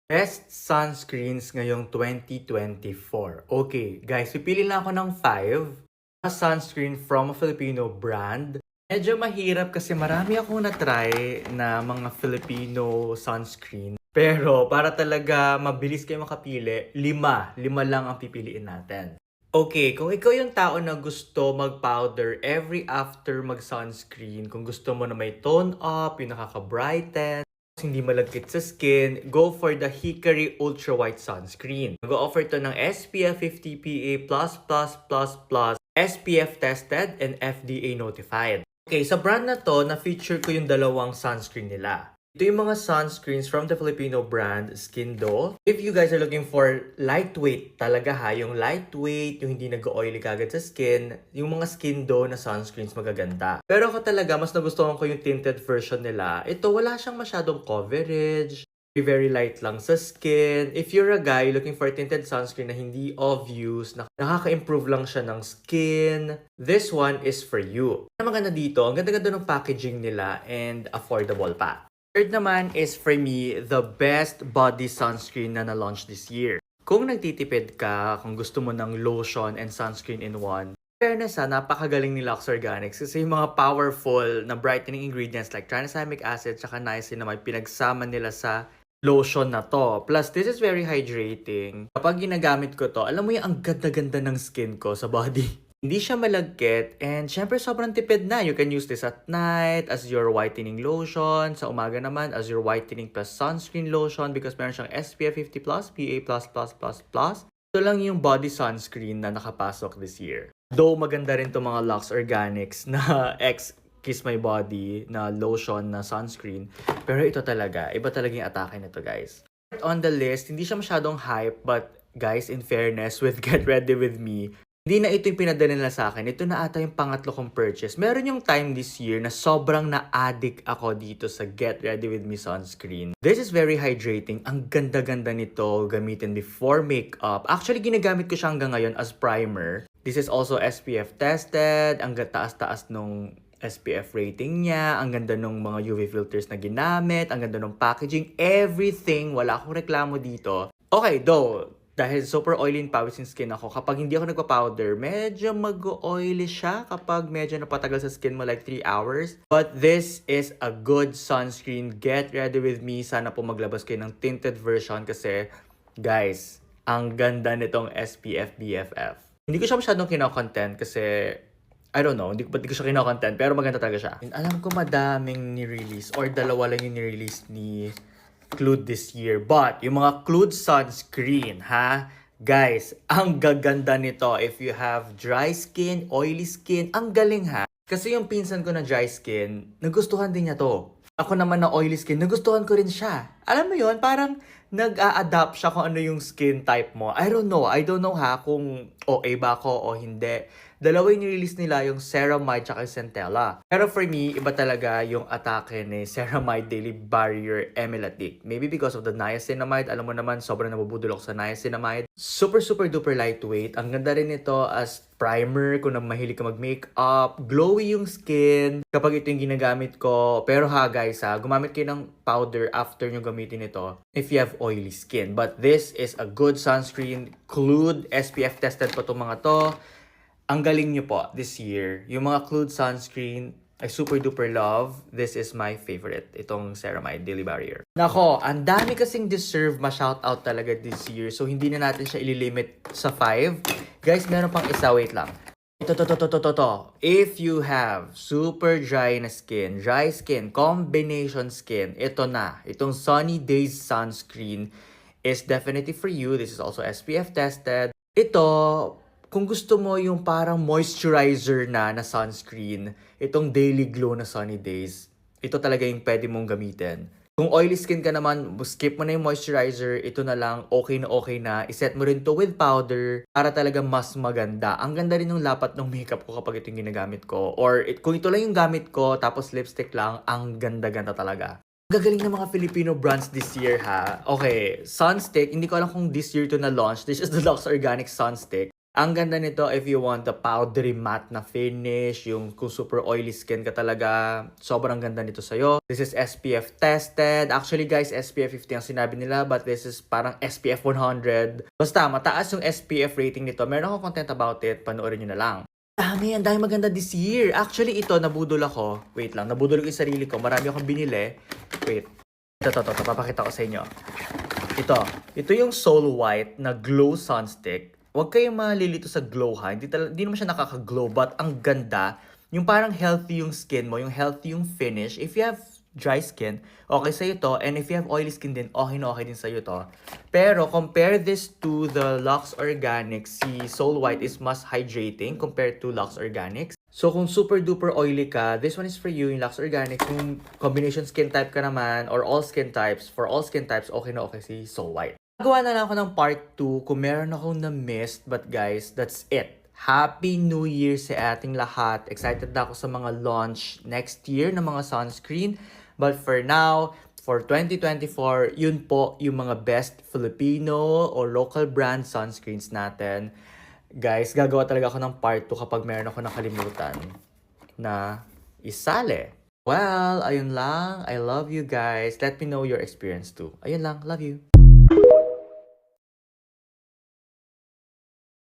Best sunscreens ngayong 2024. Okay, guys, pipili lang ako ng 5 na sunscreen from a Filipino brand. Medyo mahirap kasi marami akong na-try na mga Filipino sunscreen. Pero para talaga mabilis kayo makapili, lima lang ang pipiliin natin. Okay, kung ikaw yung tao na gusto mag-powder every after mag-sunscreen, kung gusto mo na may tone up, yung nakaka-brighten, hindi malagkit sa skin, go for the Hickory Ultra White Sunscreen. Nag-offer to ng SPF 50 PA++++, SPF tested and FDA notified. Okay, sa brand na to, na-feature ko yung dalawang sunscreen nila. Ito yung mga sunscreens from the Filipino brand Skindo. If you guys are looking for lightweight talaga ha, yung lightweight, yung hindi nag-oily kagad sa skin, yung mga Skindo na sunscreens magaganda. Pero ako talaga, mas nagustuhan ko yung tinted version nila. Ito, wala siyang masyadong coverage. Very light lang sa skin. If you're a guy looking for a tinted sunscreen na hindi obvious, nakaka-improve lang siya ng skin, this one is for you. Ang maganda dito, ang ganda-ganda ng packaging nila and affordable pa. Third naman is for me, the best body sunscreen na na-launch this year. Kung nagtitipid ka, kung gusto mo ng lotion and sunscreen in one, fairness napakagaling ni Lux Organics kasi yung mga powerful na brightening ingredients like tranexamic acid at niacinamide pinagsama nila sa lotion na to. Plus, this is very hydrating. Kapag ginagamit ko to, alam mo yung ang ganda-ganda ng skin ko sa body. Hindi siya malagkit and syempre sobrang tipid na. You can use this at night as your whitening lotion. Sa umaga naman as your whitening plus sunscreen lotion because meron siyang SPF 50+, PA++++. Ito lang yung body sunscreen na nakapasok this year. Though maganda rin to mga Lux Organics na Kiss My Body na lotion na sunscreen. Pero ito talaga, iba talaga yung atake nito guys. On the list, hindi siya masyadong hype but guys, in fairness with Get Ready With Me, hindi na ito yung pinadala nila sa akin. Ito na ata yung pangatlo kong purchase. Meron yung time this year na sobrang na-addict ako dito sa Get Ready With Me sunscreen. This is very hydrating. Ang ganda-ganda nito gamitin before makeup. Actually, ginagamit ko siya hanggang ngayon as primer. This is also SPF tested. Ang taas-taas nung SPF rating niya. Ang ganda nung mga UV filters na ginamit. Ang ganda nung packaging. Everything. Wala akong reklamo dito. Okay, though, dahil super oily and pawis yung skin ako, kapag hindi ako nagpa-powder, medyo mag-oily siya kapag medyo napatagal sa skin mo like 3 hours. But this is a good sunscreen. Get ready with me. Sana po maglabas kayo ng tinted version kasi, guys, ang ganda nitong SPF BFF. Hindi ko siya masyadong kino-content kasi, I don't know, hindi ko siya kino-content, pero maganda talaga siya. And alam ko madaming ni-release or dalawa lang yung ni-release ni Clued this year. But, yung mga Clued sunscreen, ha? Guys, ang gaganda nito if you have dry skin, oily skin, ang galing ha. Kasi yung pinsan ko na dry skin, nagustuhan din niya to. Ako naman na oily skin, nagustuhan ko rin siya. Alam mo yon, parang nag-a-adapt siya kung ano yung skin type mo. I don't know ha kung okay ba ako o hindi. Dalawa yung nirelease nila, yung Ceramide at Centella. Pero for me, iba talaga yung atake ni Ceramide Daily Barrier Emelatic. Maybe because of the niacinamide. Alam mo naman, sobrang nabubudol ako sa niacinamide. Super duper lightweight. Ang ganda rin ito as primer kung mahilig ka mag-makeup. Glowy yung skin kapag ito yung ginagamit ko. Pero ha guys gumamit kayo ng powder after nyo gamitin ito if you have oily skin. But this is a good sunscreen. Clued, SPF tested po itong mga to. Ang galing nyo po this year. Yung mga Clued sunscreen, I super duper love. This is my favorite. Itong Ceramide Daily Barrier. Nako, ang dami kasing deserve ma-shoutout talaga this year. So, hindi na natin siya ililimit sa 5. Guys, meron pang isa. Wait lang. Ito. If you have super dry na skin, combination skin, ito na. Itong Sunny Days sunscreen is definitely for you. This is also SPF tested. Ito, kung gusto mo yung parang moisturizer na sunscreen, itong Daily Glow na Sunny Days, ito talaga yung pwede mong gamitin. Kung oily skin ka naman, skip mo na yung moisturizer, ito na lang, okay na. Iset mo rin to with powder para talaga mas maganda. Ang ganda rin ng lapat ng makeup ko kapag ito yung ginagamit ko. Or kung ito lang yung gamit ko, tapos lipstick lang, ang ganda-ganda talaga. Gagaling ng mga Filipino brands this year ha. Okay, Sunstick, hindi ko alam kung this year to na-launch. This is the Lux Organic Sunstick. Ang ganda nito if you want the powdery matte na finish, yung kung super oily skin ka talaga, sobrang ganda nito sa'yo. This is SPF tested. Actually guys, SPF 50 ang sinabi nila, but this is parang SPF 100. Basta, mataas yung SPF rating nito. Meron akong content about it, panoorin nyo na lang. Ang dami maganda this year. Actually, ito, nabudol ako. Wait lang, nabudol ko yung sarili ko. Marami akong binili. Wait. Ito, papakita ko sa inyo. Ito yung Soul White na Glow Sunstick. Huwag kayong malilito sa glow ha. Hindi naman siya nakaka-glow, but ang ganda. Yung parang healthy yung skin mo, yung healthy yung finish. If you have dry skin, okay sa'yo to. And if you have oily skin din, okay na okay din sa'yo to. Pero compare this to the Lux Organics. Si Soul White is mas hydrating compared to Lux Organics. So kung super duper oily ka, this one is for you, yung Lux Organics. Kung combination skin type ka naman, or all skin types, for all skin types, okay na okay si Soul White. Gawa na lang ako ng part 2 kung meron akong na-missed. But guys, that's it. Happy New Year sa ating lahat. Excited na ako sa mga launch next year ng mga sunscreen. But for now, for 2024, yun po yung mga best Filipino or local brand sunscreens natin. Guys, gagawa talaga ako ng part 2 kapag meron ako nakalimutan na isali. Well, ayun lang. I love you guys. Let me know your experience too. Ayun lang. Love you.